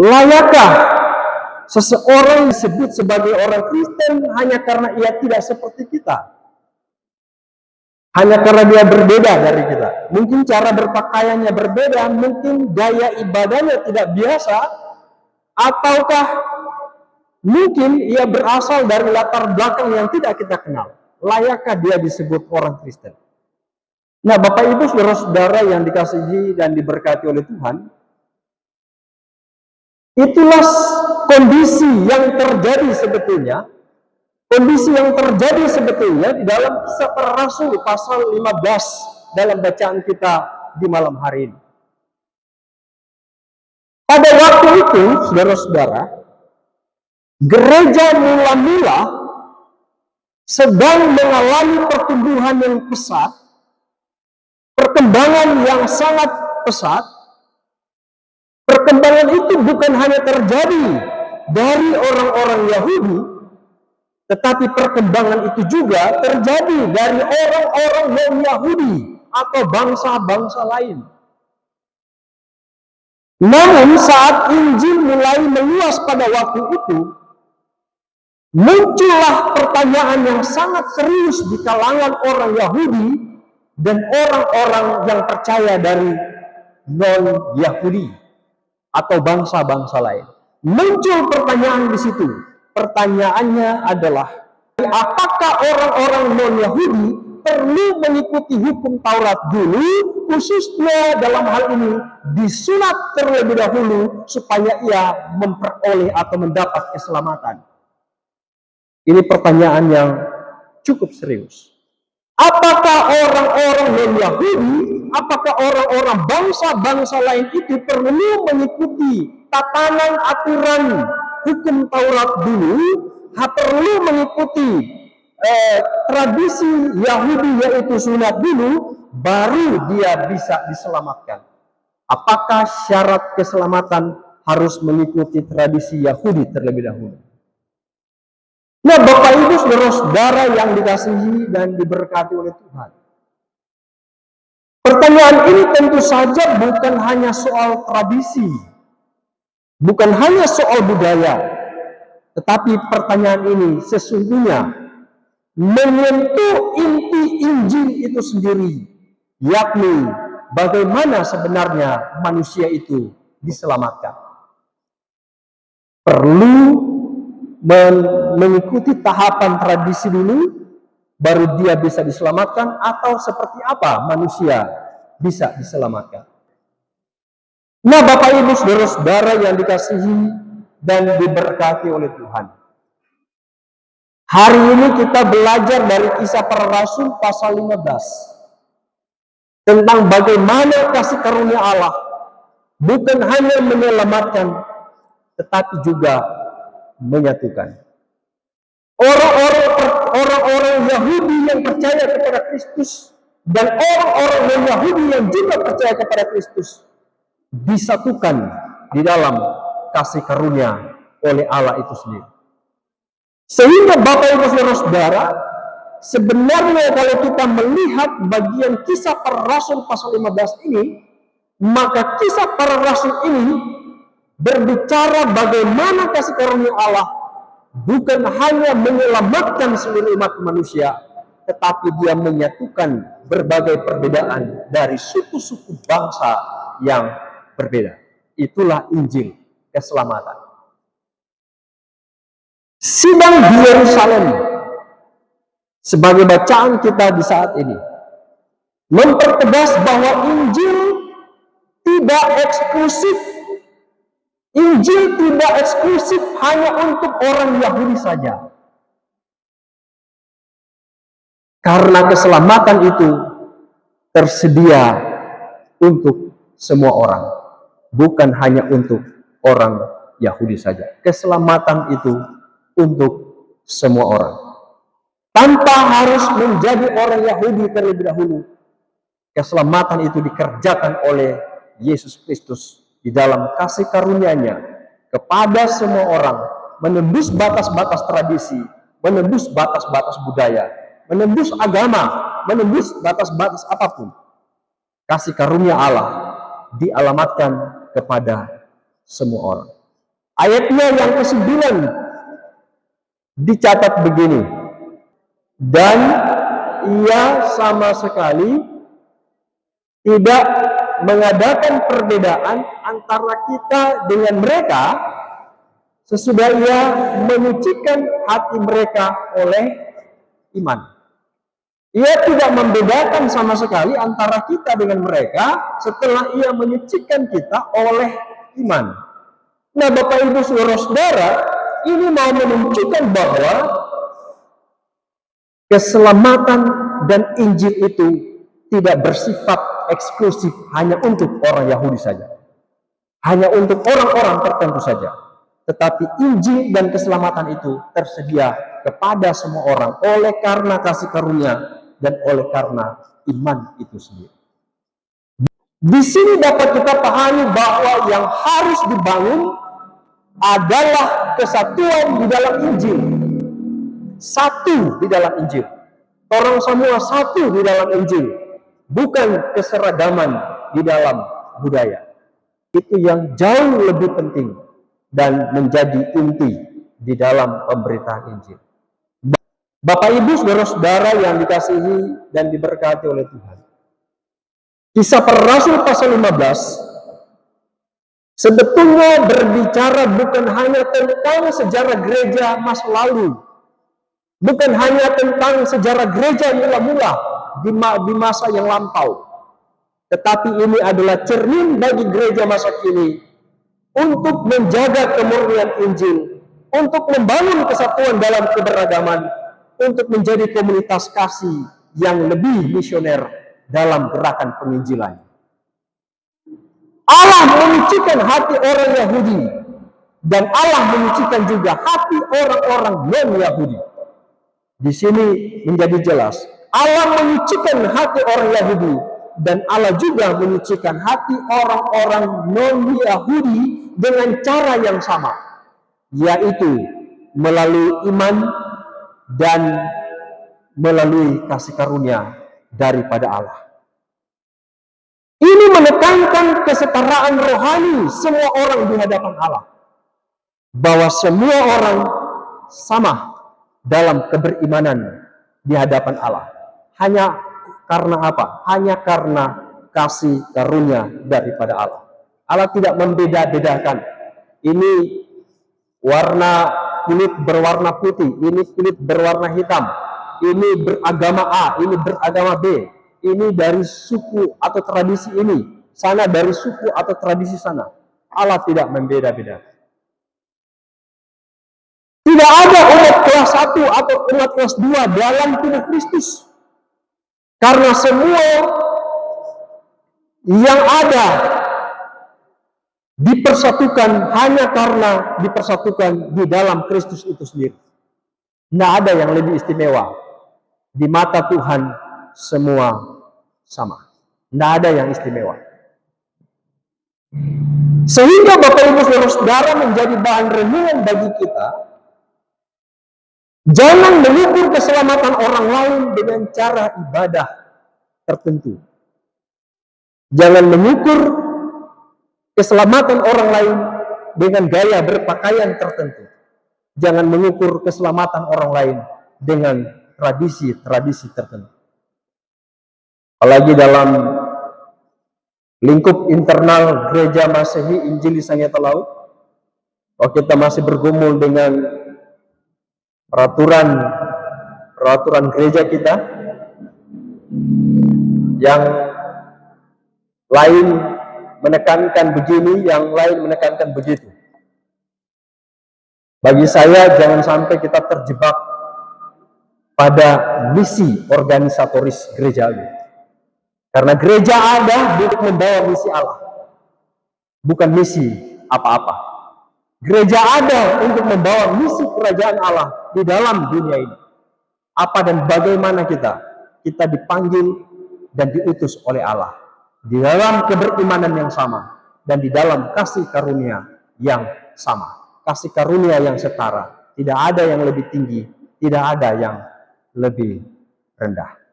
Layakkah seseorang disebut sebagai orang Kristen hanya karena ia tidak seperti kita? Hanya karena dia berbeda dari kita. Mungkin cara berpakaiannya berbeda, mungkin gaya ibadahnya tidak biasa, ataukah mungkin ia berasal dari latar belakang yang tidak kita kenal. Layakkah dia disebut orang Kristen? Nah, Bapak Ibu saudara-saudara yang dikasihi dan diberkati oleh Tuhan, itulah kondisi yang terjadi sebetulnya. Kondisi yang terjadi sebetulnya di dalam Kisah Para Rasul pasal 15 dalam bacaan kita di malam hari ini. Pada waktu itu, saudara-saudara, gereja mula-mula sedang mengalami pertumbuhan yang pesat, perkembangan yang sangat pesat. Perkembangan itu bukan hanya terjadi dari orang-orang Yahudi, tetapi perkembangan itu juga terjadi dari orang-orang non-Yahudi atau bangsa-bangsa lain. Namun saat Injil mulai meluas pada waktu itu, muncullah pertanyaan yang sangat serius di kalangan orang Yahudi dan orang-orang yang percaya dari non-Yahudi atau bangsa-bangsa lain. Muncul pertanyaan di situ. Pertanyaannya adalah, apakah orang-orang non-Yahudi perlu mengikuti hukum Taurat dulu, khususnya dalam hal ini disunat terlebih dahulu supaya ia memperoleh atau mendapat keselamatan? Ini pertanyaan yang cukup serius. Apakah orang-orang non-Yahudi, apakah orang-orang bangsa-bangsa lain itu perlu mengikuti tatanan aturan hukum Taurat dulu, perlu mengikuti tradisi Yahudi yaitu sunat dulu, baru dia bisa diselamatkan? Apakah syarat keselamatan harus mengikuti tradisi Yahudi terlebih dahulu? Nah, Bapak Ibu saudara-saudara yang dikasihi dan diberkati oleh Tuhan, pertanyaan ini tentu saja bukan hanya soal tradisi, bukan hanya soal budaya, tetapi pertanyaan ini sesungguhnya menyentuh inti Injil itu sendiri, yakni bagaimana sebenarnya manusia itu diselamatkan. Perlu mengikuti tahapan tradisi dulu, baru dia bisa diselamatkan, atau seperti apa manusia bisa diselamatkan? Nah, Bapak Ibu saudara-saudara yang dikasihi dan diberkati oleh Tuhan, hari ini kita belajar dari Kisah Para Rasul pasal 15 tentang bagaimana kasih karunia Allah bukan hanya menyelamatkan, tetapi juga menyatukan. Orang-orang Yahudi yang percaya kepada Kristus dan orang-orang non-Yahudi yang juga percaya kepada Kristus disatukan di dalam kasih karunia oleh Allah itu sendiri. Sehingga Bapak Ibu saudara-saudara, sebenarnya kalau kita melihat bagian Kisah Para Rasul pasal 15 ini, maka Kisah Para Rasul ini berbicara bagaimana kasih karunia Allah bukan hanya menyelamatkan seluruh umat manusia, tetapi dia menyatukan berbagai perbedaan dari suku-suku bangsa yang berbeda. Itulah Injil keselamatan. Sidang di Yerusalem sebagai bacaan kita di saat ini mempertegas bahwa Injil tidak eksklusif. Injil tidak eksklusif hanya untuk orang Yahudi saja. Karena keselamatan itu tersedia untuk semua orang, bukan hanya untuk orang Yahudi saja. Keselamatan itu untuk semua orang, tanpa harus menjadi orang Yahudi terlebih dahulu. Keselamatan itu dikerjakan oleh Yesus Kristus di dalam kasih karunia-Nya kepada semua orang, menembus batas-batas tradisi, menembus batas-batas budaya, menembus agama, menembus batas-batas apapun. Kasih karunia Allah dialamatkan kepada semua orang. Ayatnya yang ke-9 dicatat begini, dan ia sama sekali tidak mengadakan perbedaan antara kita dengan mereka sesudah ia menyucikan hati mereka oleh iman. Ia tidak membedakan sama sekali antara kita dengan mereka setelah ia menyucikan kita oleh iman. Nah, Bapak Ibu Saudara-saudara, ini mau menunjukkan bahwa keselamatan dan Injil itu tidak bersifat eksklusif hanya untuk orang Yahudi saja, hanya untuk orang-orang tertentu saja. Tetapi Injil dan keselamatan itu tersedia kepada semua orang oleh karena kasih karunia dan oleh karena iman itu sendiri. Di sini dapat kita pahami bahwa yang harus dibangun adalah kesatuan di dalam Injil. Satu di dalam Injil. Orang semua satu di dalam Injil. Bukan keseragaman di dalam budaya. Itu yang jauh lebih penting dan menjadi inti di dalam pemberitaan Injil. Bapak Ibu Saudara-saudara yang dikasihi dan diberkati oleh Tuhan. Kisah Para Rasul pasal 15 sebetulnya berbicara bukan hanya tentang sejarah gereja masa lalu, bukan hanya tentang sejarah gereja mula-mula di masa yang lampau, tetapi ini adalah cermin bagi gereja masa kini untuk menjaga kemurnian Injil, untuk membangun kesatuan dalam keberagaman, untuk menjadi komunitas kasih yang lebih misioner dalam gerakan penginjilan. Allah menyucikan hati orang Yahudi dan Allah menyucikan juga hati orang-orang non-Yahudi. Di sini menjadi jelas, Allah menyucikan hati orang Yahudi dan Allah juga menyucikan hati orang-orang non-Yahudi dengan cara yang sama, yaitu melalui iman dan melalui kasih karunia daripada Allah. Ini menekankan kesetaraan rohani semua orang di hadapan Allah. Bahwa semua orang sama dalam keberimanan di hadapan Allah. Hanya karena apa? Hanya karena kasih karunia daripada Allah. Allah tidak membeda-bedakan. Ini warna kulit berwarna putih, ini kulit berwarna hitam, ini beragama A, ini beragama B. Ini dari suku atau tradisi ini, sana dari suku atau tradisi sana. Allah tidak membeda-bedakan. Tidak ada umat kelas 1 atau umat kelas 2 dalam tubuh Kristus. Karena semua yang ada dipersatukan hanya karena dipersatukan di dalam Kristus itu sendiri. Tidak ada yang lebih istimewa. Di mata Tuhan semua sama. Tidak ada yang istimewa. Sehingga Bapak Ibu Saudara menjadi bahan renungan bagi kita. Jangan mengukur keselamatan orang lain dengan cara ibadah tertentu. Jangan mengukur keselamatan orang lain dengan gaya berpakaian tertentu. Jangan mengukur keselamatan orang lain dengan tradisi-tradisi tertentu. Apalagi dalam lingkup internal gereja Masehi Injilis Sangiata Laut, kalau kita masih bergumul dengan peraturan gereja kita, yang lain menekankan begini, yang lain menekankan begitu. Bagi saya jangan sampai kita terjebak pada misi organisatoris gereja ini. Karena gereja ada untuk membawa misi Allah, bukan misi apa-apa. Gereja ada untuk membawa misi kerajaan Allah di dalam dunia ini. Apa dan bagaimana kita dipanggil dan diutus oleh Allah di dalam keberimanan yang sama dan di dalam kasih karunia yang sama, kasih karunia yang setara. Tidak ada yang lebih tinggi, tidak ada yang lebih rendah.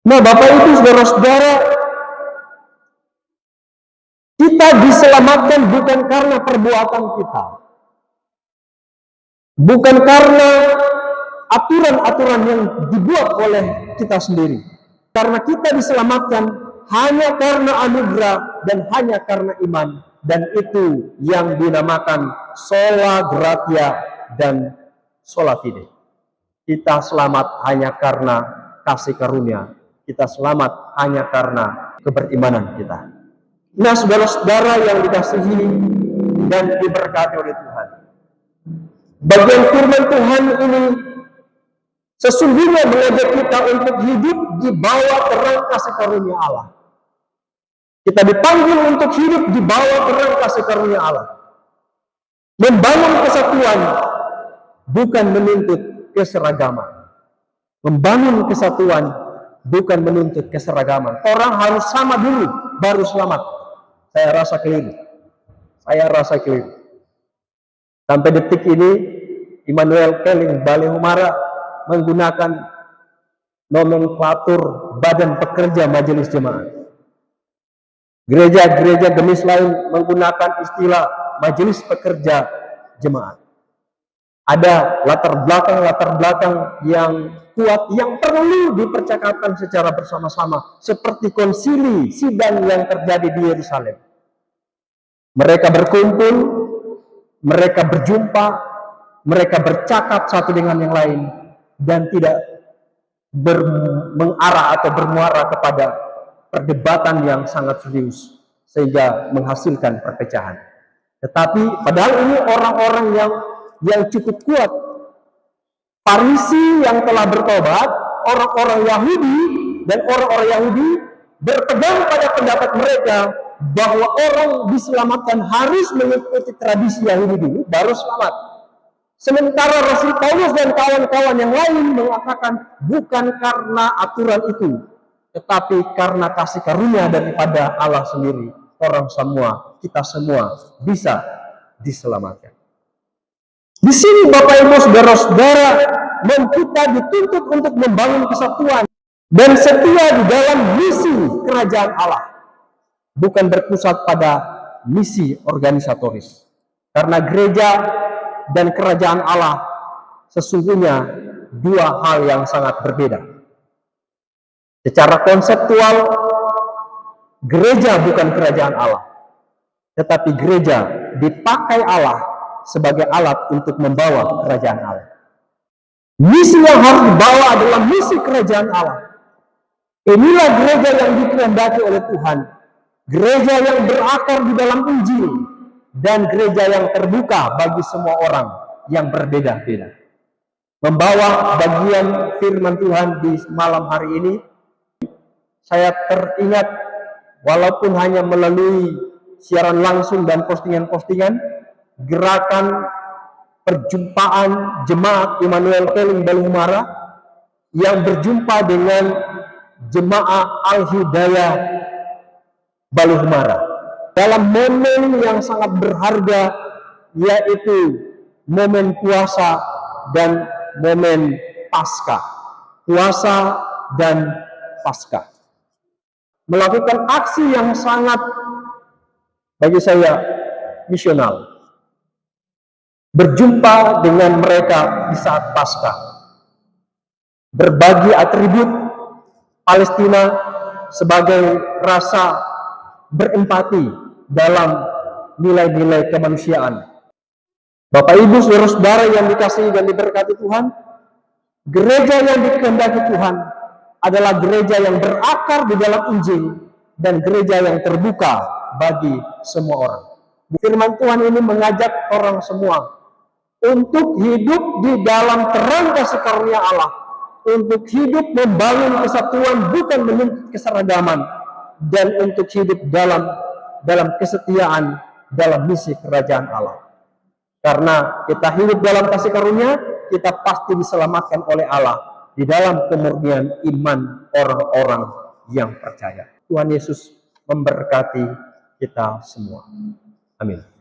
Nah, Bapak Ibu Saudara-saudara, kita kita diselamatkan bukan karena perbuatan kita, bukan karena aturan-aturan yang dibuat oleh kita sendiri. Karena kita diselamatkan hanya karena anugerah dan hanya karena iman. Dan itu yang dinamakan sola gratia dan sola fide. Kita selamat hanya karena kasih karunia. Kita selamat hanya karena keberimanan kita. Nah, saudara-saudara yang dikasihi dan diberkati oleh Tuhan, bagian firman Tuhan ini sesungguhnya mengajak kita untuk hidup di bawah terang kasih karunia Allah. Kita dipanggil untuk hidup di bawah terang kasih karunia Allah. Membangun kesatuan bukan menuntut keseragaman. Membangun kesatuan bukan menuntut keseragaman. Orang harus sama dulu baru selamat. Saya rasa keliru. Sampai detik ini Immanuel Keling Balehumara menggunakan nomenklatur Badan Pekerja Majelis Jemaat. Gereja-gereja genis lain menggunakan istilah Majelis Pekerja Jemaat. Ada latar belakang yang kuat yang perlu dipercakapkan secara bersama-sama, seperti konsili sidang yang terjadi di Yerusalem. Mereka berkumpul, mereka berjumpa, mereka bercakap satu dengan yang lain dan tidak mengarah atau bermuara kepada perdebatan yang sangat serius sehingga menghasilkan perpecahan. Tetapi padahal ini orang-orang yang cukup kuat. Farisi yang telah bertobat, orang-orang Yahudi dan orang-orang Yahudi berpegang pada pendapat mereka bahwa orang diselamatkan harus mengikuti tradisi Yahudi dulu baru selamat. Sementara Rasul Paulus dan kawan-kawan yang lain mengatakan bukan karena aturan itu, tetapi karena kasih karunia daripada Allah sendiri, kita semua bisa diselamatkan. Di sini Bapak Ibu Saudara-saudara, dan kita dituntut untuk membangun kesatuan dan setia di dalam misi kerajaan Allah, bukan berpusat pada misi organisatoris. Karena gereja dan kerajaan Allah sesungguhnya dua hal yang sangat berbeda. Secara konseptual, gereja bukan kerajaan Allah, tetapi gereja dipakai Allah sebagai alat untuk membawa kerajaan Allah. Misi yang harus dibawa adalah misi kerajaan Allah. Inilah gereja yang dikehendaki oleh Tuhan, gereja yang berakar di dalam Injil, dan gereja yang terbuka bagi semua orang yang berbeda-beda. Membawa bagian firman Tuhan di malam hari ini, saya teringat walaupun hanya melalui siaran langsung dan postingan-postingan, gerakan perjumpaan jemaat Immanuel Keling Balehumara yang berjumpa dengan jemaah Al-Hidayah Balehumara dalam momen yang sangat berharga, yaitu momen puasa dan momen Paskah. Puasa dan Paskah. Melakukan aksi yang sangat bagi saya misional. Berjumpa dengan mereka di saat Paskah. Berbagi atribut Palestina sebagai rasa berempati dalam nilai-nilai kemanusiaan. Bapak Ibu saudara-saudara yang dikasihi dan diberkati Tuhan, gereja yang dikehendaki Tuhan adalah gereja yang berakar di dalam Injil dan gereja yang terbuka bagi semua orang. Firman Tuhan ini mengajak orang semua untuk hidup di dalam terang kasih karunia Allah, untuk hidup membangun kesatuan bukan menuntut keseragaman, dan untuk hidup dalam kesetiaan dalam misi kerajaan Allah. Karena kita hidup dalam kasih karunia, kita pasti diselamatkan oleh Allah di dalam kemurnian iman orang-orang yang percaya. Tuhan Yesus memberkati kita semua. Amin.